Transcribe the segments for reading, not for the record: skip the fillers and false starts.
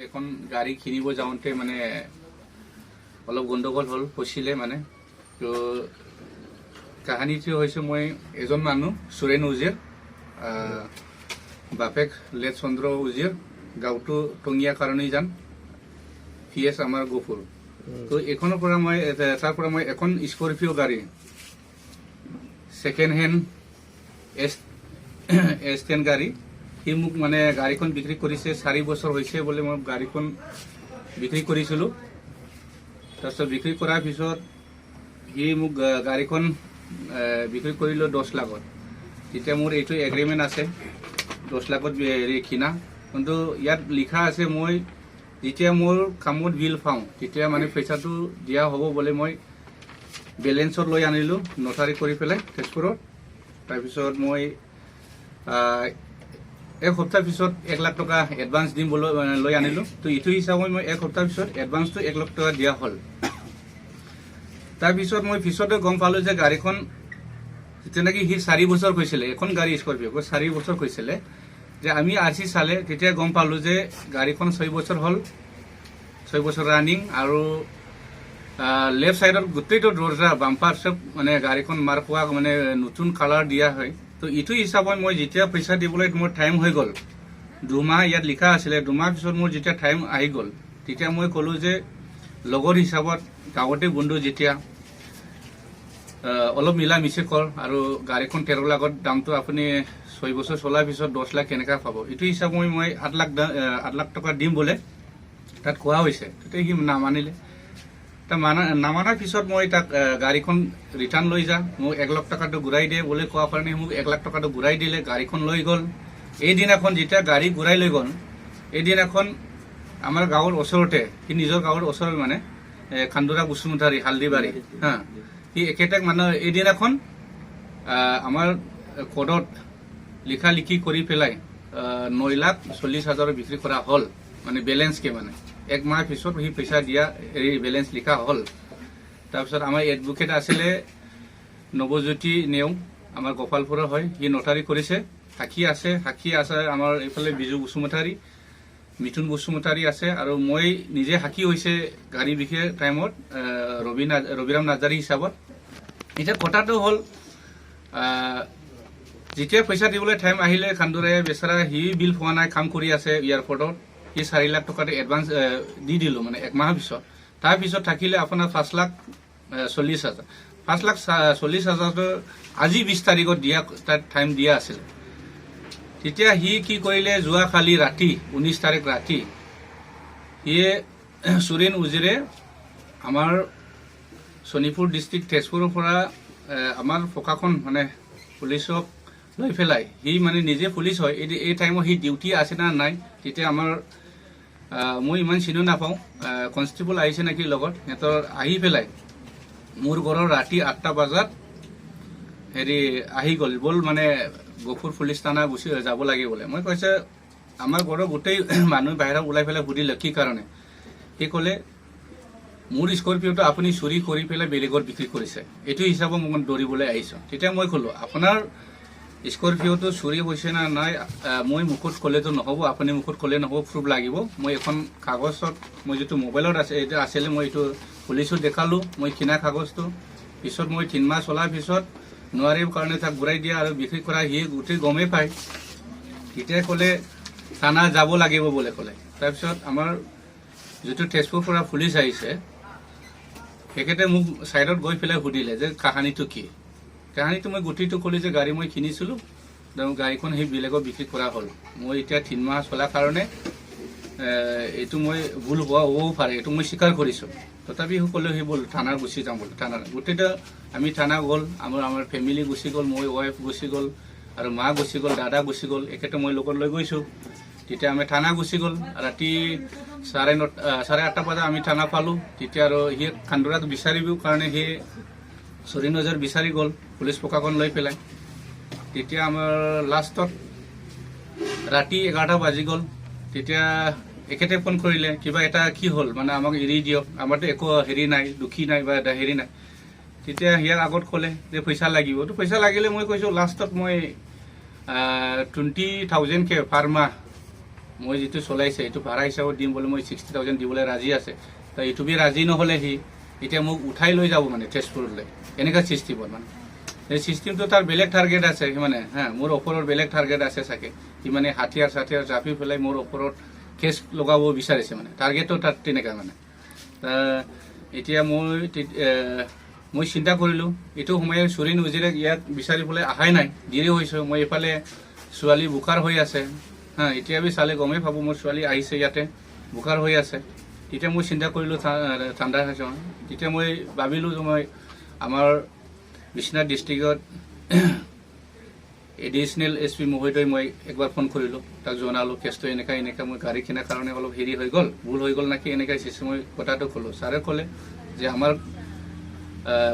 এখন গাড়ী কিনিব যাওঁতে মানে অলপ গণ্ডগোল হ'ল ফচিলে মানে তো কাহিনীটো হৈছে মই এজন মানুহ সুৰেণ উজিৰ বাপেক লেট চন্দ্ৰ উজিৰ গাঁৱটো টঙিয়া কাৰণেই যান PS আমাৰ গফুৰ তো এখনৰ পৰা মই তাৰ পৰা মই এখন স্কৰপিঅ গাড়ী সেকেন্ড হেণ্ড S10 গাড়ী সি মোক মানে গাড়ীখন বিক্ৰী কৰিছে 4 বছৰ হৈছে বুলি মই গাড়ীখন বিক্ৰী কৰিছিলোঁ তাৰপিছত বিক্ৰী কৰাৰ পিছত সি মোক গাড়ীখন বিক্ৰী কৰিলোঁ 10 লাখত তেতিয়া মোৰ এইটো এগ্ৰিমেণ্ট আছে 10 লাখত কিনা কিন্তু ইয়াত লিখা আছে মই যেতিয়া মোৰ কামত বিল পাওঁ তেতিয়া মানে পইচাটো দিয়া হ'ব বুলি মই বেলেঞ্চত লৈ আনিলোঁ নটাৰী কৰি পেলাই তেজপুৰত তাৰপিছত মই এক সপ্তাহ পিছত 1 লাখ টকা এডভান্স দিম বুলি লৈ আনিলোঁ তো ইটো হিচাপত মই এক সপ্তাহ পিছত এডভান্সটো 1 লাখ টকা দিয়া হ'ল তাৰপিছত মই পিছতে গম পালোঁ যে গাড়ীখন যেনেকৈ সি 4 বছৰ কৈছিলে এখন গাড়ী স্কৰপিঅ 4 বছৰ কৈছিলে যে আমি আজি চালে তেতিয়া গম পালোঁ যে গাড়ীখন 6 বছৰ হ'ল 6 বছৰ ৰানিং আৰু লেফ্ট সাইডত গোটেইটো দৰ্জা বাম্পাৰ সব মানে গাড়ীখন মাৰ পোৱা মানে নতুন কালাৰ দিয়া হয় তো ইটো হিচাপত মই যেতিয়া পইচা দিবলৈ মোৰ টাইম হৈ গ'ল 2 মাহ ইয়াত লিখা আছিলে 2 মাহ পিছত মোৰ যেতিয়া টাইম আহি গ'ল তেতিয়া মই ক'লোঁ যে লগৰ হিচাপত গাঁৱতে বন্ধু যেতিয়া অলপ মিলা মিছি কৰ আৰু গাড়ীখন 13 লাখত দামটো আপুনি 6 বছৰ চলাৰ পিছত 10 লাখ কেনেকৈ পাব এইটো হিচাপত মই 8 লাখ টকা দিম বোলে তাত কোৱা হৈছে তেতিয়া সি নামানিলে নামানাৰ পিছত মই তাক গাড়ীখন ৰিটাৰ্ণ লৈ যা মোক 1 লাখ টকাটো ঘূৰাই দিয়ে বুলি কোৱা কাৰণে মোক 1 লাখ টকাটো ঘূৰাই দিলে গাড়ীখন লৈ গ'ল এইদিনাখন যেতিয়া গাড়ী ঘূৰাই লৈ গ'ল এইদিনাখন আমাৰ গাঁৱৰ ওচৰতে সি নিজৰ গাঁৱৰ ওচৰত মানে খান্দুৰা বসুমতাৰী হালদিবাৰী হা সি একেটাক মানে এইদিনাখন আমাৰ কোডত লিখা লিখি কৰি পেলাই 9,40,000 বিক্ৰী কৰা হ'ল মানে বেলেঞ্চকে মানে 1 মাহ পিছত সি পইচা দিয়া এই বেলেঞ্চ লিখা হ'ল তাৰপিছত আমাৰ এডভোকেট আছিলে নৱজ্যোতি নেওং আমাৰ গোপালপুৰৰ হয় সি নটাৰী কৰিছে সাক্ষী আছে আমাৰ এইফালে বিজু বসুমতাৰী মিথুন বসুমতাৰী আছে আৰু মই নিজে সাক্ষী হৈছে গাড়ী বিক্ৰীৰ টাইমত ৰবিৰাম নাৰ্জাৰী হিচাপত এতিয়া কথাটো হ'ল যেতিয়া পইচা দিবলৈ টাইম আহিলে খান্দুৰাই বেচাৰা সি বিল পোৱা নাই কাম কৰি আছে এয়াৰপৰ্টত সি 4 লাখ টকাতে এডভান্স দি দিলোঁ মানে 1 মাহৰ পিছত তাৰপিছত থাকিলে আপোনাৰ 5,40,000 5,40,000 আজি 20 তাৰিখত দিয়া তাত টাইম দিয়া আছিল তেতিয়া সি কি কৰিলে যোৱাকালি ৰাতি 19 তাৰিখ ৰাতি সিয়ে সুৰেণ উজিৰে আমাৰ শোণিতপুৰ ডিষ্ট্ৰিক্ট তেজপুৰৰ পৰা আমাৰ প্ৰশাসন মানে পুলিচক লৈ পেলাই সি মানে নিজে পুলিচ হয় এই টাইমত সি ডিউটি আছে না নাই তেতিয়া আমাৰ মই ইমান চিনি নাপাওঁ কনষ্টেবল আহিছে নেকি লগত সিহঁতৰ আহি পেলাই মোৰ ঘৰৰ ৰাতি 8টা বজাত হেৰি আহি গ'ল বল মানে গফুৰ পুলিচ থানা গুচি যাব লাগে বোলে মই কৈছে আমাৰ ঘৰৰ গোটেই মানুহ বাহিৰত ওলাই পেলাই সুধিলে কি কাৰণে সি ক'লে মোৰ স্কৰপিঅটো আপুনি চুৰি কৰি পেলাই বেলেগত বিক্ৰী কৰিছে এইটো হিচাপত মোক দৌৰিবলৈ আহিছোঁ তেতিয়া মই ক'লোঁ আপোনাৰ স্কৰপিঅটো চুৰি হৈছে না নাই মই মুখত ক'লেতো নহ'ব আপুনি মুখত ক'লে নহ'ব প্ৰুফ লাগিব মই এখন কাগজত মই যিটো মোবাইলত আছে এইটো আছিলে মই এইটো পুলিচত দেখালোঁ মই কিনা কাগজটো পিছত মই 3 মাহ চলাৰ পিছত নোৱাৰিম কাৰণে তাক ঘূৰাই দিয়া আৰু বিক্ৰী কৰা সি গোটেই গমেই পায় তেতিয়া ক'লে থানা যাব লাগিব বুলি ক'লে তাৰপিছত আমাৰ যিটো তেজপুৰৰ পৰা পুলিচ আহিছে তেখেতে মোক ছাইডত গৈ পেলাই সুধিলে যে কাহিনীটো কি কাহিনীটো মই গোটেইটো ক'লো যে গাড়ী মই কিনিছিলোঁ গাড়ীখন সেই বেলেগত বিক্ৰী কৰা হ'ল মই এতিয়া 3 মাহ চলাৰ কাৰণে এইটো মই ভুল হ'বও পাৰে এইটো মই স্বীকাৰ কৰিছোঁ তথাপি সকলোৱে সেই ব'ল থানাৰ গুচি যাম বোলো থানা গোটেইটা আমি থানা গ'ল আমাৰ ফেমিলি গুচি গ'ল মই ৱাইফ গুচি গ'ল আৰু মা গুচি গ'ল দাদা গুচি গ'ল একেটা মই লগত লৈ গৈছোঁ তেতিয়া আমি থানা গুচি গ'ল ৰাতি 8:30 বজাত আমি থানা পালোঁ তেতিয়া আৰু সি খান্দুৰাক বিচাৰিব কাৰণে সি সুৰেণ উজিৰ বিচাৰি গ'ল পুলিচ প্ৰশাসন লৈ পেলাই তেতিয়া আমাৰ লাষ্টত ৰাতি 11টা বাজি গ'ল তেতিয়া একেতে ফোন কৰিলে কিবা এটা কি হ'ল মানে আমাক এৰি দিয়ক আমাৰতো একো হেৰি নাই দুখী নাই বা হেৰি নাই তেতিয়া ইয়াৰ আগত ক'লে যে পইচা লাগিব তো পইচা লাগিলে মই কৈছোঁ লাষ্টত মই 20,000 কে পাৰ মাহ মই যিটো চলাইছে এইটো ভাড়া হিচাপত দিম বুলি মই 60,000 দিবলৈ ৰাজি আছে তো এইটো বি ৰাজি নহ'লে সি এতিয়া মোক উঠাই লৈ যাব মানে তেজপুৰলৈ এনেকুৱা চিষ্টেমত মানে এই চিষ্টেমটো তাৰ বেলেগ টাৰ্গেট আছে মানে মোৰ ওপৰত বেলেগ টাৰ্গেট আছে চাগে সি মানে হাতিয়াৰ জাপি পেলাই মোৰ ওপৰত কেছ লগাব বিচাৰিছে মানে টাৰ্গেটটো তাত তেনেকুৱা মানে এতিয়া মই চিন্তা কৰিলোঁ এইটো সময়ে চুৰি উজিৰে ইয়াত বিচাৰিবলৈ অহাই নাই দেৰি হৈছে মই এইফালে ছোৱালী বোকাৰ হৈ আছে এতিয়া বি চালে গমেই পাব মোৰ ছোৱালী আহিছে ইয়াতে বোকাৰ হৈ আছে তেতিয়া মই চিন্তা কৰিলোঁ ঠাণ্ডা হৈছে তেতিয়া মই ভাবিলোঁ যে মই আমাৰ বিশ্বনাথ ডিষ্ট্ৰিক্টত এডিশ্যনেল SP মহোদয় মই একবাৰ ফোন কৰিলোঁ তাক জনালোঁ কেছটো এনেকুৱা মই গাড়ী কিনাৰ কাৰণে অলপ হেৰি হৈ গ'ল ভুল হৈ গ'ল নাকি এনেকুৱা মই কথাটো ক'লোঁ ছাৰে ক'লে যে আমাৰ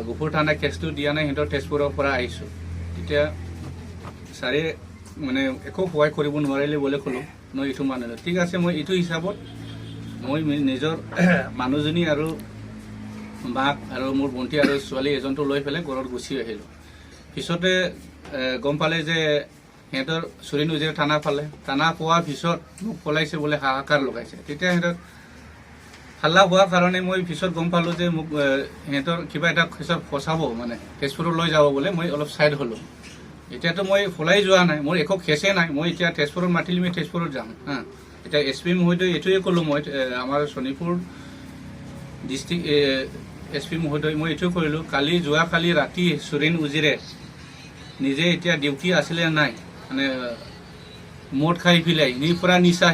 গফুৰ থানা কেছটো দিয়া নাই সিহঁতৰ তেজপুৰৰ পৰা আহিছোঁ তেতিয়া ছাৰে মানে একো সহায় কৰিব নোৱাৰিলে বুলি ক'লোঁ মই এইটো মানিলোঁ ঠিক আছে মই এইটো হিচাপত মই নিজৰ মানুহজনী আৰু মাক আৰু মোৰ ভণ্টি আৰু ছোৱালী এজনটো লৈ পেলাই ঘৰত গুচি আহিলোঁ পিছতে গম পালে যে সিহঁতৰ চুৰি উজিৰে থানা পোৱাৰ পিছত মোক পলাইছে বোলে হাহাকাৰ লগাইছে তেতিয়া সিহঁতৰ হাল্লা হোৱাৰ কাৰণে মই পিছত গম পালোঁ যে মোক সিহঁতৰ কিবা এটা পিছত ফচাব মানে তেজপুৰত লৈ যাব বোলে মই অলপ ছাইড হ'লোঁ এতিয়াতো মই পলাই যোৱা নাই মোৰ একো কেছে নাই মই এতিয়া তেজপুৰত মাতিলে মই তেজপুৰত যাম এতিয়া SP মহোদয় এইটোৱে ক'লোঁ মই আমাৰ শোণিতপুৰ ডিষ্ট্ৰিক্ট SP মহোদয় মই এইটোৱে কৰিলোঁ যোৱাকালি ৰাতি চুৰি উজিৰে নিজে এতিয়া ডিউটি আছিলে নাই মানে মদ খাই পেলাই পৰা নিচা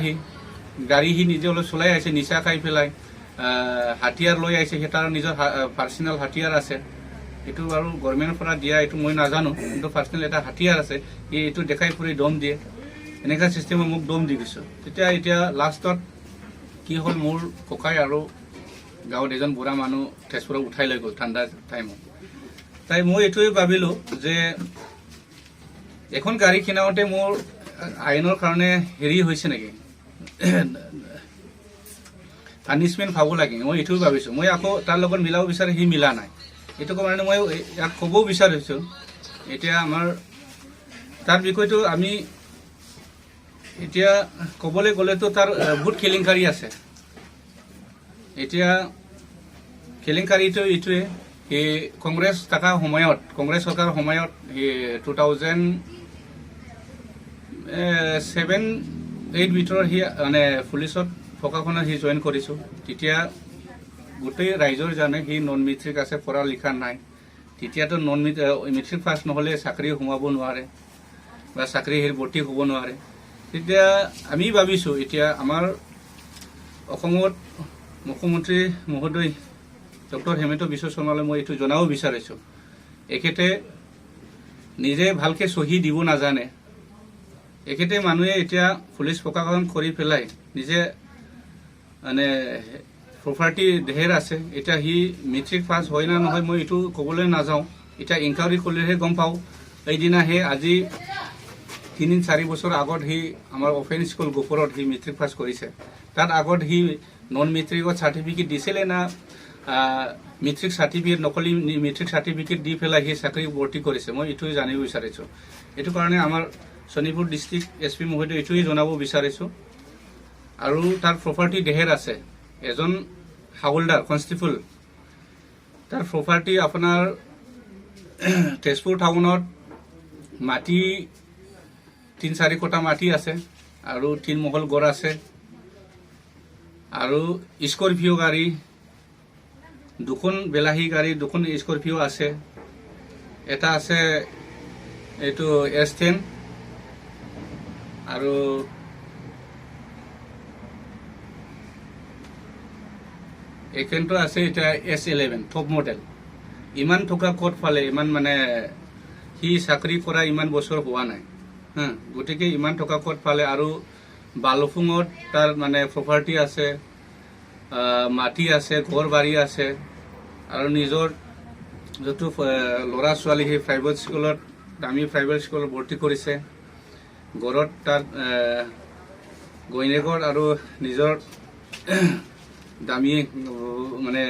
গাড়ী নিজে অলপ চলাই আহিছে নিচা খাই পেলাই হাতিয়াৰ লৈ আহিছে সেই তাৰ নিজৰ পাৰ্চনেল হাতিয়াৰ আছে এইটো বাৰু গভৰ্ণমেণ্টৰ পৰা দিয়া এইটো মই নাজানো কিন্তু পাৰ্চনেল এটা হাতিয়াৰ আছে এইটো দেখাই ফুৰি দম দিয়ে এনেকুৱা চিষ্টেমত মোক দম দি দিছোঁ এতিয়া লাষ্টত কি হ'ল মোৰ ককাই আৰু গাঁৱত এজন বুঢ়া মানুহ তেজপুৰত উঠাই লৈ গ'ল ঠাণ্ডা টাইমত মই এইটোৱে ভাবিলোঁ যে এখন গাড়ী কিনাওঁতে মোৰ আইনৰ কাৰণে হেৰি হৈছে নেকি পানিছমেণ্ট পাব লাগে মই এইটোৱে ভাবিছোঁ মই আকৌ তাৰ লগত মিলাব বিচাৰে সি মিলা নাই এইটো কাৰণে মই ইয়াক ক'ব বিচাৰিছোঁ এতিয়া আমাৰ তাৰ বিষয়টো আমি এতিয়া ক'বলৈ গ'লেতো তাৰ বহুত কেলেংকাৰী আছে এতিয়া কেলেংকাৰীটো এইটোৱে এই কংগ্ৰেছ চৰকাৰৰ সময়ত 2007-8 ভিতৰত সি মানে পুলিচত প্ৰশাসনত সি জইন কৰিছোঁ তেতিয়া গোটেই ৰাইজৰ জানে সি নন মেট্ৰিক আছে পঢ়া লিখা নাই তেতিয়াতো মেট্ৰিক পাছ নহ'লে চাকৰি সোমাব নোৱাৰে বা চাকৰি ভৰ্তি হ'ব নোৱাৰে তেতিয়া আমি ভাবিছোঁ এতিয়া আমাৰ অসমত মুখ্যমন্ত্ৰী মহোদয় ডক্টৰ হিমন্ত বিশ্ব শৰ্মালৈ মই এইটো জনাব বিচাৰিছোঁ এখেতে নিজে ভালকৈ চহী দিব নাজানে এখেতে মানুহে এতিয়া পুলিচ প্ৰশাসন কৰি পেলাই নিজে মানে প্ৰপাৰ্টি ঢেৰ আছে এতিয়া সি মেট্ৰিক পাছ হয় না নহয় মই এইটো ক'বলৈ নাযাওঁ এতিয়া ইনকুৱাৰী কৰিলেহে গম পাওঁ এইদিনা আজি 3-4 বছৰ আগত সি আমাৰ অপেন স্কুল গফুৰত সি মেট্ৰিক পাছ কৰিছে তাত আগত সি নন মেট্ৰিকত চাৰ্টিফিকেট দিছিলে না মেট্ৰিক চাৰ্টিফিকেট নকলি মেট্ৰিক চাৰ্টিফিকেট দি পেলাই সি চাকৰি ভৰ্তি কৰিছে মই এইটোৱে জানিব বিচাৰিছোঁ এইটো কাৰণে আমাৰ শোণিতপুৰ ডিষ্ট্ৰিক্ট SP মহোদয় এইটোৱে জনাব বিচাৰিছোঁ আৰু তাৰ প্ৰপাৰ্টি ঢেৰ আছে এজন হাউলদাৰ কনষ্টেবল তাৰ প্ৰপাৰ্টি আপোনাৰ তেজপুৰ টাউনত মাটি 3-4 কটা মাটি আছে আৰু 3 মহল ঘৰ আছে আৰু স্কৰপিঅ' গাড়ী 2খন বেলাহী গাড়ী 2খন স্কৰপিঅ' আছে এটা আছে এইটো S10 আৰু এইখনটো আছে এতিয়া S11 টপ মডেল ইমান টকা ক'ত পালে ইমান মানে সি চাকৰি কৰা ইমান বছৰ হোৱা নাই গতিকে ইমান টকা ক'ত পালে আৰু বালুফুঙত তাৰ মানে প্ৰপাৰ্টি আছে মাটি আছে ঘৰ বাৰী আছে আৰু নিজৰ যিটো ল'ৰা ছোৱালী সেই প্ৰাইভেট স্কুলত দামী প্ৰাইভেট স্কুলত ভৰ্তি কৰিছে ঘৰত তাৰ গইনেকৰ আৰু নিজৰ দামী মানে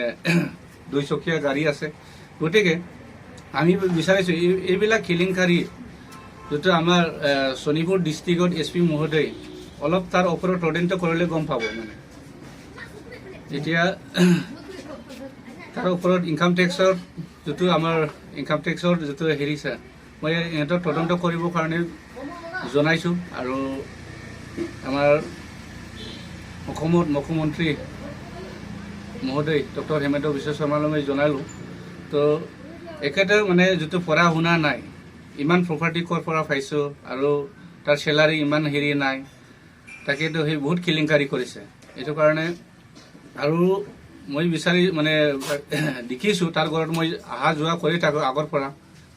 2-চকীয়া গাড়ী আছে গতিকে আমি বিচাৰিছোঁ এইবিলাক কেলেংকাৰী যিটো আমাৰ শোণিতপুৰ ডিষ্ট্ৰিক্টত SP মহোদয় অলপ তাৰ ওপৰত তদন্ত কৰিলে গম পাব মানে এতিয়া তাৰ ওপৰত ইনকাম টেক্সৰ যিটো আমাৰ ইনকাম টেক্সৰ যিটো হেৰি আছে মই ইহঁতৰ তদন্ত কৰিবৰ কাৰণে জনাইছোঁ আৰু আমাৰ অসমত মুখ্যমন্ত্ৰী মহোদয় ডক্টৰ হিমন্ত বিশ্ব শৰ্মালৈ মই জনালোঁ তো একেটা মানে যিটো পঢ়া শুনা নাই ইমান প্ৰপাৰ্টি ক'ৰ পৰা পাইছোঁ আৰু তাৰ চেলাৰী ইমান হেৰি নাই তাকেতো সেই বহুত কেলেংকাৰী কৰিছে এইটো কাৰণে আৰু মই বিচাৰি মানে দেখিছোঁ তাৰ ঘৰত মই অহা যোৱা কৰি থাকোঁ আগৰ পৰা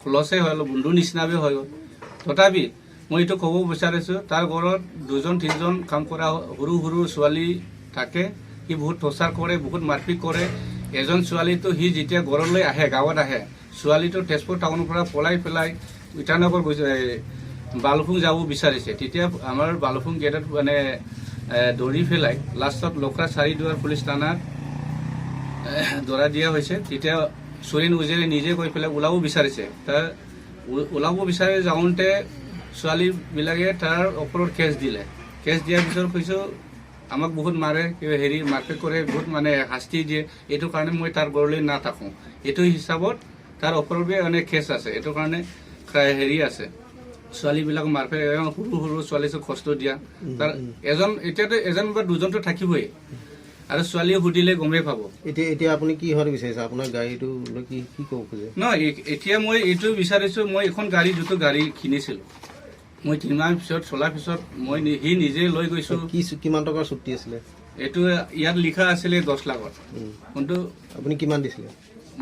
ক্লছে হৈ অলপ বন্ধু নিচিনাவே হৈ গ'ল তথাপি মই এইটো ক'ব বিচাৰিছোঁ তাৰ ঘৰত 2-3জন কাম কৰা সৰু সৰু ছোৱালী থাকে সি বহুত টৰ্চাৰ কৰে বহুত মাৰপিট কৰে এজন ছোৱালীটো সি যেতিয়া ঘৰলৈ আহে গাঁৱত আহে ছোৱালীটো তেজপুৰ টাউনৰ পৰা পলাই পেলাই ইটানগৰ গৈছে বালুপুং যাব বিচাৰিছে তেতিয়া আমাৰ বালুপুং গেটত মানে দৌৰি পেলাই লাষ্টত লখৰা চাৰিদুৱাৰ পুলিচ থানাত ধৰা দিয়া হৈছে তেতিয়া চুৰেণ উজেৰে নিজে গৈ পেলাই ওলাব বিচাৰিছে তাৰ ওলাব বিচাৰি যাওঁতে ছোৱালীবিলাকে তাৰ ওপৰত কেছ দিলে কেছ দিয়াৰ পিছত কৈছোঁ আমাক বহুত মাৰে কিবা হেৰি মাৰপিট কৰে বহুত মানে শাস্তি দিয়ে এইটো কাৰণে মই তাৰ ঘৰলৈ নাথাকোঁ এইটো হিচাপত তাৰ ওপৰতে মানে কেছ আছে এইটো কাৰণে হেৰি আছে ছোৱালীবিলাক মাৰপিট সৰু সৰু ছোৱালী কষ্ট দিয়া তাৰ এজন এতিয়াতো এজন বা দুজনটো থাকিবই আৰু ছোৱালীয়ে সুধিলে গমেই পাব এতিয়া আপুনি কি হোৱাটো বিচাৰিছে আপোনাৰ গাড়ীটো কি কি ক'ব খোজে নহয় এতিয়া মই এইটো বিচাৰিছোঁ মই এখন গাড়ী যিটো গাড়ী কিনিছিলোঁ মই 3 মাহ পিছত চলাৰ পিছত মই সি নিজে লৈ গৈছোঁ কিমান টকাৰ চুক্তি আছিলে এইটো ইয়াত লিখা আছিলে 10 লাখত কিন্তু আপুনি কিমান দিছিলে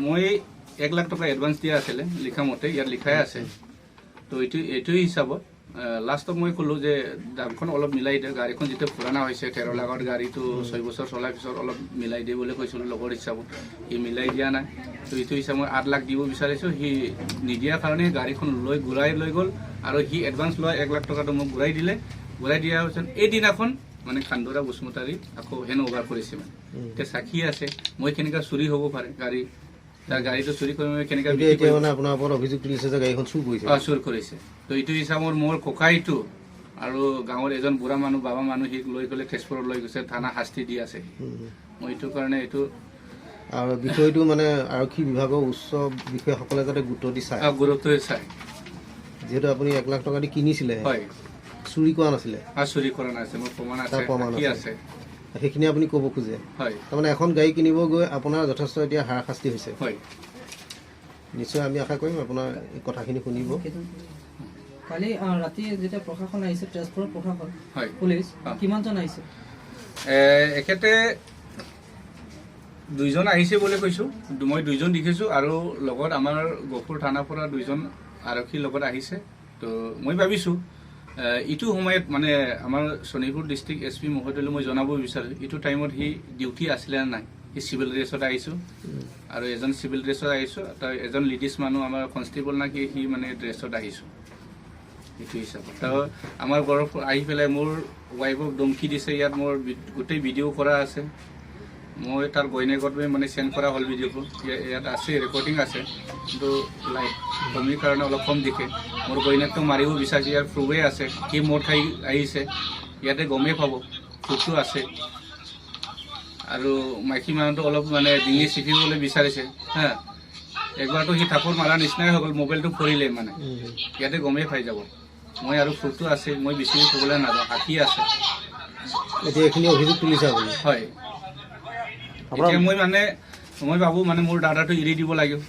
মই 1 লাখ টকা এডভান্স দিয়া আছিলে লিখা মতে ইয়াত লিখাই আছে তো এইটো হিচাপত লাষ্টত মই ক'লোঁ যে দামখন অলপ মিলাই দিয়ে গাড়ীখন যেতিয়া পুৰণা হৈছে 13 লাখৰ গাড়ীটো 6 বছৰ চলাৰ পিছত অলপ মিলাই দিয়ে বুলি কৈছিলোঁ লগৰ হিচাপত সি মিলাই দিয়া নাই তো এইটো হিচাপত মই 8 লাখ দিব বিচাৰিছোঁ সি নিদিয়াৰ কাৰণে গাড়ীখন ঘূৰাই লৈ গ'ল আৰু সি এডভান্স লোৱা 1 লাখ টকাটো মোক ঘূৰাই দিলে ঘূৰাই দিয়াৰ পিছত এইদিনাখন মানে খান্দৰা বসুমতাৰী আকৌ হেণ্ড অভাৰ কৰিছে মানে এতিয়া সাক্ষী আছে মই কেনেকৈ চুৰি হ'ব পাৰে গাড়ী তাৰ গাড়ীটো চুৰি কৰি মই কেনেকৈ মানে আপোনাৰ ওপৰত অভিযোগ তুলিছে যে গাড়ীখন চুৰ কৰিছে তো এইটো হিচাপত মোৰ ককাইটো আৰু গাঁৱৰ এজন বুঢ়া মানুহ বাবা মানুহ সিক লৈ গ'লে তেজপুৰত লৈ গৈছে থানা শাস্তি দি আছে মই এইটো কাৰণে এইটো আৰু বিষয়টো মানে আৰক্ষী বিভাগৰ উচ্চ বিষয়াসকলে যাতে গুৰুত্ব চাই যিহেতু আপুনি 1 লাখ টকা দি কিনিছিলে হয় চুৰি কৰা নাছিলে চুৰি কৰা নাছিলে মোৰ প্ৰমাণ আছে সেইখিনি আপুনি ক'ব খোজে হয় তাৰমানে এখন গাড়ী কিনিব গৈ আপোনাৰ যথেষ্ট এতিয়া হাৰাশাস্তি হৈছে হয় নিশ্চয় আমি আশা কৰিম আপোনাৰ এই কথাখিনি শুনিব কালি ৰাতি যেতিয়া প্ৰশাসন আহিছে তেজপুৰৰ প্ৰশাসন পুলিচ কিমানজন আহিছে এখেতে 2জন আহিছে বুলি কৈছোঁ মই 2জন দেখিছোঁ আৰু লগত আমাৰ গহপুৰ থানাৰ পৰা 2জন আৰক্ষীৰ লগত আহিছে তো মই ভাবিছোঁ ইটো সময়ত মানে আমাৰ শোণিতপুৰ ডিষ্ট্ৰিক্ট SP মহোদয়লৈ মই জনাব বিচাৰোঁ ইটো টাইমত সি ডিউটি আছিলে নে নাই সি চিভিল ড্ৰেছত আহিছোঁ আৰু এজন চিভিল ড্ৰেছত আহিছোঁ তাৰ এজন লেডিজ মানুহ আমাৰ কনষ্টেবল নাকি সি মানে ড্ৰেছত আহিছোঁ এইটো হিচাপত তো আমাৰ ঘৰত আহি পেলাই মোৰ ৱাইফক ধমকি দিছে ইয়াত মোৰ গোটেই ভিডিঅ' কৰা আছে মই তাৰ গইনেকত মানে চেণ্ড কৰা হ'ল ভিডিঅ'টো ইয়াত আছে ৰেকৰ্ডিং আছে কিন্তু লাইভ কমিৰ কাৰণে অলপ কম দেখে মোৰ গইনেকটো মাৰিব বিচাৰিছে ইয়াৰ প্ৰুফে আছে সি মোৰ ঠাই আহিছে ইয়াতে গমেই পাব প্ৰুফটো আছে আৰু মাইকী মানুহটো অলপ মানে ডিঙি চিকিবলৈ বিচাৰিছে হা একবাৰতো সি থাপৰ মাৰা নিচিনাই হৈ গ'ল মোবাইলটো ফৰিলে মানে ইয়াতে গমেই পাই যাব মই আৰু প্ৰুফটো আছে মই বেছি ক'বলৈ নাযাওঁ সাক্ষী আছে এতিয়া এইখিনি অভিযোগ তুলিছে আপুনি হয় এতিয়া মই ভাবোঁ মানে মোৰ দাদাটো এৰি দিব লাগিব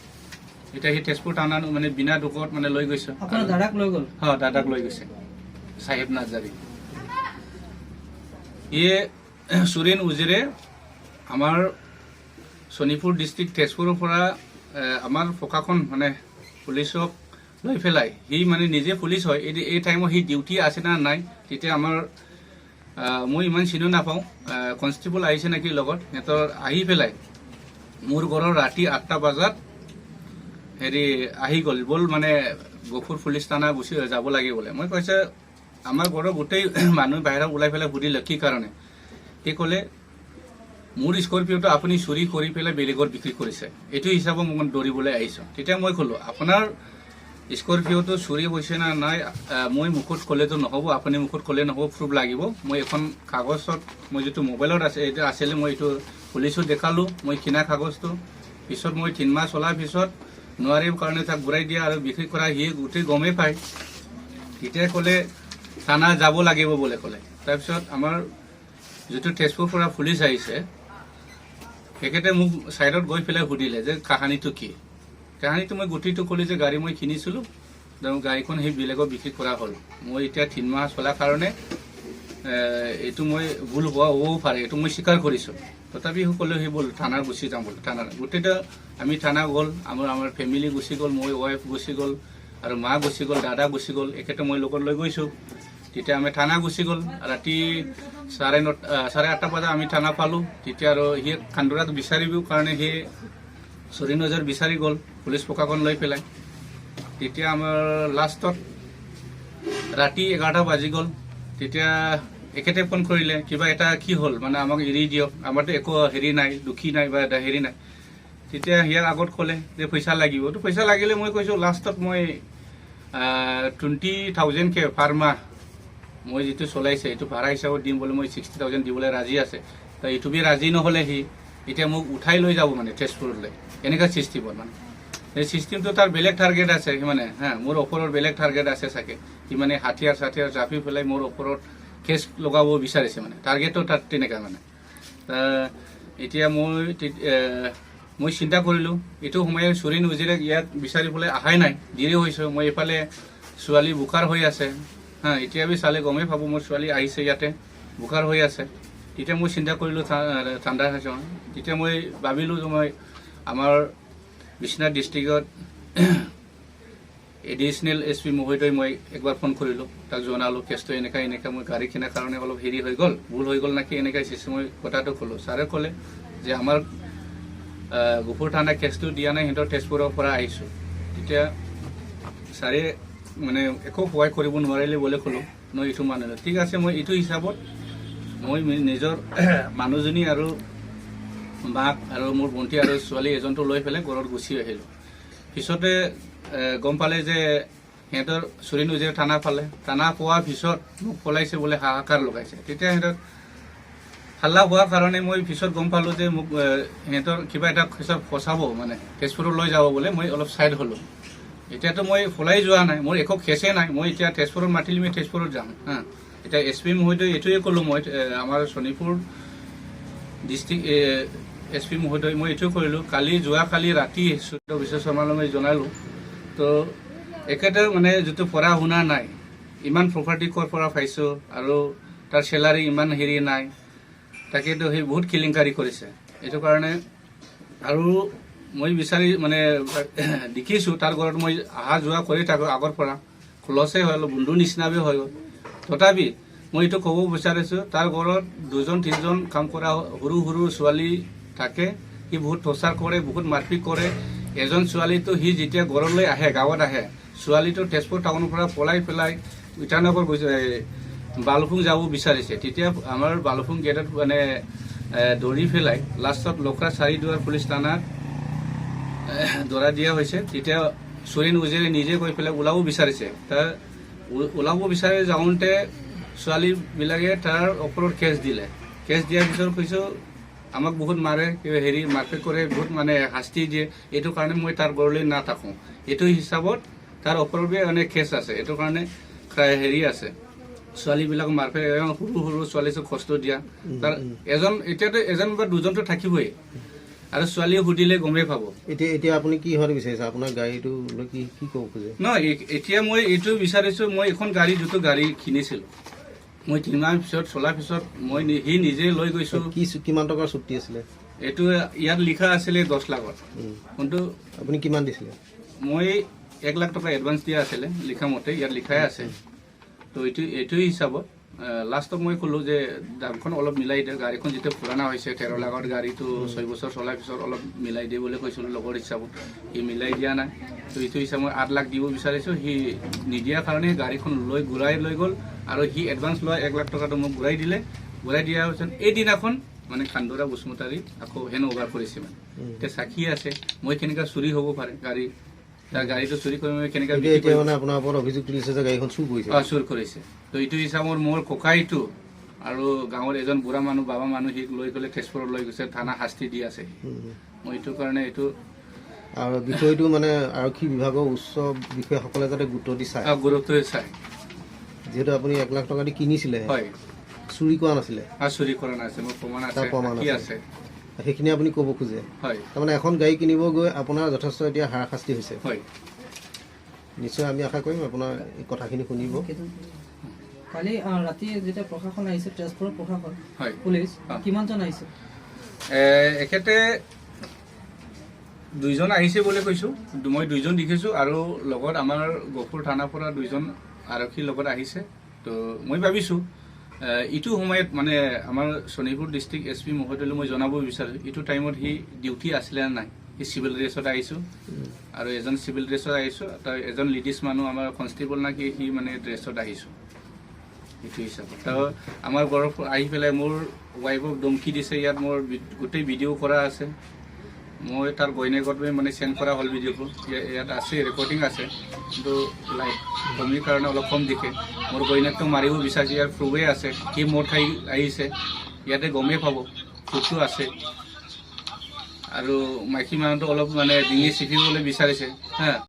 এতিয়া সি তেজপুৰ থানাত মানে বিনা দুখত মানে লৈ গৈছে দাদাক লৈ গৈছে চাহেব নাজাৰী ইয়ে চুৰেণ উজেৰে আমাৰ শোণিতপুৰ ডিষ্ট্ৰিক্ট তেজপুৰৰ পৰা আমাৰ প্ৰশাসন মানে পুলিচক লৈ পেলাই সি মানে নিজে পুলিচ হয় এই টাইমত সি ডিউটি আছে না নাই তেতিয়া আমাৰ মই ইমান চিনি নাপাওঁ কনষ্টেবল আহিছে নেকি লগত সিহঁতৰ আহি পেলাই মোৰ ঘৰৰ ৰাতি 8টা বজাত হেৰি আহি গ'ল বল মানে গহপুৰ পুলিচ থানা গুচি যাব লাগে বোলে মই কৈছে আমাৰ ঘৰৰ গোটেই মানুহ বাহিৰত ওলাই পেলাই সুধিলে কি কাৰণে সি ক'লে মোৰ স্কৰপিঅ'টো আপুনি চুৰি কৰি পেলাই বেলেগত বিক্ৰী কৰিছে এইটো হিচাপত মোক দৌৰিবলৈ আহিছোঁ তেতিয়া মই ক'লোঁ আপোনাৰ স্কৰপিঅ'টো চুৰি হৈছে না নাই মই মুখত ক'লেতো নহ'ব, আপুনি মুখত ক'লে নহ'ব, প্ৰুফ লাগিব। মই এখন কাগজত মই যিটো মোবাইলত আছে এইটো আছিলে, মই এইটো পুলিচত দেখালোঁ মই কিনা কাগজটো। পিছত মই 3 মাহ চলাৰ পিছত নোৱাৰিম কাৰণে তাক ঘূৰাই দিয়া আৰু বিক্ৰী কৰা সি গোটেই গমেই পায়। তেতিয়া ক'লে থানা যাব লাগিব বুলি ক'লে। তাৰপিছত আমাৰ যিটো তেজপুৰৰ পৰা পুলিচ আহিছে তেখেতে মোক ছাইডত গৈ পেলাই সুধিলে যে কাহানীটো কি। কাহানীটো মই গোটেইটো ক'লো যে গাড়ী মই কিনিছিলোঁ, গাড়ীখন সেই বেলেগক বিক্ৰী কৰা হ'ল। মই এতিয়া 3 মাহ চলাৰ কাৰণে এইটো মই ভুল হ'বও পাৰে, এইটো মই স্বীকাৰ কৰিছোঁ। তথাপি সকলোৱে সেই ব'ল থানাৰ গুচি যাম বুলি। থানাৰ গোটেইটা আমি থানা গ'ল, আমাৰ ফেমিলি গুচি গ'ল, মই ৱাইফ গুচি গ'ল আৰু মা গুচি গ'ল, দাদা গুচি গ'ল, একেটা মই লগত লৈ গৈছোঁ। তেতিয়া আমি থানা গুচি গ'ল। ৰাতি 8:30 বজাত আমি থানা পালোঁ। তেতিয়া আৰু সি খান্দোৰাত বিচাৰিব কাৰণে সি চুৰি-নজৰ বিচাৰি গ'ল পুলিচ প্ৰশাসন লৈ পেলাই। তেতিয়া আমাৰ লাষ্টত ৰাতি 11টা বাজি গ'ল। তেতিয়া এখেতে ফোন কৰিলে কিবা এটা কি হ'ল, মানে আমাক এৰি দিয়ক, আমাৰতো একো হেৰি নাই, দুখী নাই বা এটা হেৰি নাই। তেতিয়া ইয়াৰ আগত ক'লে যে পইচা লাগিব। তো পইচা লাগিলে মই কৈছোঁ লাষ্টত মই 20,000কে পাৰ মাহ মই যিটো চলাইছে এইটো ভাড়া হিচাপত দিম বুলি মই 60,000 দিবলৈ ৰাজি আছে। তো এইটো বি ৰাজি নহ'লে সি এতিয়া মোক উঠাই লৈ যাব মানে তেজপুৰলৈ, এনেকুৱা চিষ্টেমত মানে। এই চিষ্টেমটো তাৰ বেলেগ টাৰ্গেট আছে সি মানে, মোৰ ওপৰত বেলেগ টাৰ্গেট আছে চাগে। সি মানে হাতিয়াৰ জাপি পেলাই মোৰ ওপৰত কেছ লগাব বিচাৰিছে মানে, টাৰ্গেটটো তাত তেনেকুৱা মানে। এতিয়া মই চিন্তা কৰিলোঁ এইটো সময়ে চুৰি-নুজুৰি ইয়াত বিচাৰিবলৈ অহাই নাই, দেৰি হৈছে। মই এইফালে ছোৱালী বোকাৰ হৈ আছে, এতিয়া বি চালে গমেই পাব মোৰ ছোৱালী আহিছে ইয়াতে বোকাৰ হৈ আছে। তেতিয়া মই চিন্তা কৰিলোঁ ঠাণ্ডা হৈছে। তেতিয়া মই ভাবিলোঁ যে মই আমাৰ বিশ্বনাথ ডিষ্ট্ৰিক্টত এডিচনেল SP মহোদয় মই একবাৰ ফোন কৰিলোঁ, তাক জনালোঁ কেছটো এনেকুৱা মই গাড়ী কিনাৰ কাৰণে অলপ হেৰি হৈ গ'ল, ভুল হৈ গ'ল নাকি এনেকুৱা চিষ্টেম মই কথাটো ক'লোঁ। ছাৰে ক'লে যে আমাৰ গফুৰ থানা কেছটো দিয়া নাই, সিহঁতৰ তেজপুৰৰ পৰা আহিছোঁ। তেতিয়া ছাৰে মানে একো সহায় কৰিব নোৱাৰিলে বুলি ক'লোঁ। মই এইটো মানিলোঁ, ঠিক আছে। মই এইটো হিচাপত মই নিজৰ মানুহজনী আৰু মাক আৰু মোৰ ভণ্টি আৰু ছোৱালী এজনটো লৈ পেলাই ঘৰত গুচি আহিলোঁ। পিছতে গম পালে যে সিহঁতৰ চুৰি-নুজুৰি থানা পালে। থানা পোৱাৰ পিছত মোক পলাইছে বোলে, হাহাকাৰ লগাইছে। তেতিয়া সিহঁতৰ হাল্লা হোৱাৰ কাৰণে মই পিছত গম পালোঁ যে মোক সিহঁতৰ কিবা এটা ফচাব মানে, তেজপুৰত লৈ যাব বোলে। মই অলপ ছাইড হ'লোঁ। এতিয়াতো মই পলাই যোৱা নাই, মোৰ একো কেছে নাই। মই এতিয়া তেজপুৰত মাতিলে মই তেজপুৰত যাম। এতিয়া SP মহোদয় এইটোৱে ক'লোঁ, মই আমাৰ শোণিতপুৰ ডিষ্ট্ৰিক্ট SP মহোদয় মই এইটো কৰিলোঁ। যোৱাকালি ৰাতি বিশ্ব শৰ্মালৈ মই জনালোঁ। তো একেটা মানে যিটো পঢ়া শুনা নাই, ইমান প্ৰপাৰ্টি ক'ৰ পৰা পাইছোঁ আৰু তাৰ চেলাৰী ইমান হেৰি নাই, তাকেতো সেই বহুত কেলেংকাৰী কৰিছে। এইটো কাৰণে আৰু মই বিচাৰি মানে দেখিছোঁ তাৰ ঘৰত মই অহা যোৱা কৰি থাকোঁ আগৰ পৰা, খোলচেই হৈ গ'ল, বন্ধু নিচিনাவே হৈ গ'ল। তথাপি মই এইটো ক'ব বিচাৰিছোঁ তাৰ ঘৰত 2-3জন কাম কৰা সৰু সৰু ছোৱালী থাকে। সি বহুত টৰ্চাৰ কৰে, বহুত মাৰপিট কৰে। এজন ছোৱালীটো সি যেতিয়া ঘৰলৈ আহে, গাঁৱত আহে, ছোৱালীটো তেজপুৰ টাউনৰ পৰা পলাই পেলাই ইটানগৰ গৈছে, বালুপুং যাব বিচাৰিছে। তেতিয়া আমাৰ বালুপুং গেটত মানে দৌৰি পেলাই লাষ্টত লখৰা চাৰিদুৱাৰ পুলিচ থানাত ধৰা দিয়া হৈছে। তেতিয়া চুৰি-নুজুৰি নিজে গৈ পেলাই ওলাব বিচাৰিছে। তাৰ ওলাব বিচাৰি যাওঁতে ছোৱালীবিলাকে তাৰ ওপৰত কেছ দিলে। কেছ দিয়াৰ পিছত কৈছোঁ আমাক বহুত মাৰে, হেৰি মাৰপিট কৰে, বহুত মানে শাস্তি দিয়ে। এইটো কাৰণে মই তাৰ ঘৰলৈ নাথাকোঁ। এইটো হিচাপত তাৰ ওপৰত মানে কেছ আছে। এইটো কাৰণে হেৰি আছে, ছোৱালীবিলাক মাৰপিট, সৰু সৰু ছোৱালীক কষ্ট দিয়া। তাৰ এতিয়াতো এজন বা দুজনটো থাকিবই, আৰু ছোৱালীয়ে সুধিলে গমেই পাব। এতিয়া আপুনি কি হোৱাটো বিচাৰিছে, আপোনাৰ গাড়ীটো কি ক'ব খোজে? নহয়, এতিয়া মই এইটো বিচাৰিছোঁ, মই এখন গাড়ী যিটো গাড়ী কিনিছিলোঁ, মই 3 মাহ পিছত চলাৰ পিছত মই সি নিজে লৈ গৈছোঁ। কিমান টকাৰ চুক্তি আছিলে? এইটো ইয়াত লিখা আছিলে 10 লাখত, কিন্তু আপুনি কিমান দিছিলে? মই 1 লাখ টকা এডভান্স দিয়া আছিলে, লিখা মতে ইয়াত লিখাই আছে। তো এইটো হিচাপত লাষ্টত মই ক'লোঁ যে দামখন অলপ মিলাই দিয়ে, গাড়ীখন যেতিয়া পুৰণা হৈছে 13 লাখৰ গাড়ীটো 6 বছৰ চলাৰ পিছত অলপ মিলাই দিয়ে বুলি কৈছিলোঁ লগৰ হিচাপত। সি মিলাই দিয়া নাই। তো এইটো হিচাপত মই 8 লাখ দিব বিচাৰিছোঁ। সি নিদিয়াৰ কাৰণে গাড়ীখন ঘূৰাই লৈ গ'ল, আৰু সি এডভান্স লোৱা 1 লাখ টকাটো মোক ঘূৰাই দিলে। ঘূৰাই দিয়াৰ পিছত এইদিনাখন মানে খান্দোৰা বসুমতাৰী আকৌ হেণ্ড অভাৰ কৰিছে। মানে এতিয়া চাকি আছে, মই কেনেকৈ চুৰি হ'ব পাৰে গাড়ী, তাৰ গাড়ীটো চুৰি কৰি কেনেকৈ এতিয়া মানে আপোনাৰ ওপৰত অভিযোগ তুলিছে যে গাড়ীখন চুৰ কৰিছে চুৰ কৰিছে তো এইটো হিচাপত মোৰ ককাইটো আৰু গাঁৱৰ এজন বুঢ়া মানুহ বাবা মানুহ সিক লৈ গ'লে তেজপুৰত লৈ গৈছে থানা শাস্তি দি আছে মই এইটো কাৰণে এইটো আৰু বিষয়টো মানে আৰক্ষী বিভাগৰ উচ্চ বিষয়াসকলে যাতে গুৰুত্ব দি চায় যিহেতু আপুনি 1 লাখ টকা দি কিনিছিলে হয় চুৰি কৰা নাছিলে চুৰি কৰা নাছিলে মোৰ প্ৰমাণ আছে সেইখিনি আপুনি ক'ব খোজে হয় তাৰমানে এখন গাড়ী কিনিব গৈ আপোনাৰ যথেষ্ট এতিয়া হাৰাশাস্তি হৈছে হয় নিশ্চয় আমি আশা কৰিম আপোনাৰ এই কথাখিনি শুনিব কালি ৰাতি যেতিয়া প্ৰশাসন আহিছে তেজপুৰৰ প্ৰশাসন হয় পুলিচ কিমানজন আহিছে এখেতে 2জন আহিছে বুলি কৈছো মই 2জন দেখিছো আৰু লগত আমাৰ গহপুৰ থানাৰ পৰা 2জন আৰক্ষীৰ লগত আহিছে তো মই ভাবিছো ইটো সময়ত মানে আমাৰ শোণিতপুৰ ডিষ্ট্ৰিক্ট এছপি মহোদয়লৈ মই জনাব বিচাৰো ইটো টাইমত হি ডিউটি আছিলে নাই হি সিভিল ড্ৰেছত আহিছো আৰু এজন সিভিল ড্ৰেছত আহিছো তাৰ এজন লেডিজ মানুহ আমাৰ কনষ্টেবল নাকি হি মানে ড্ৰেছত আহিছো এইটো হিচাপত তো আমাৰ ঘৰৰ আহি পেলাই মোৰ ৱাইফক ধমকি দিছে ইয়াত মোৰ গোটেই ভিডিঅ' কৰা আছে মই তাৰ গইনেকত মানে চেণ্ড কৰা হ'ল ভিডিঅ'টো ইয়াত আছে ৰেকৰ্ডিং আছে কিন্তু লাইভ কমিৰ কাৰণে অলপ কম দেখে মোৰ গইনেকটো মাৰিব বিচাৰিছে ইয়াৰ প্ৰুভে আছে কি মোৰ ঠাই আহিছে ইয়াতে গমেই পাব প্ৰুফটো আছে আৰু মাইকী মানুহটো অলপ মানে ডিঙি চিপিবলৈ বিচাৰিছে হা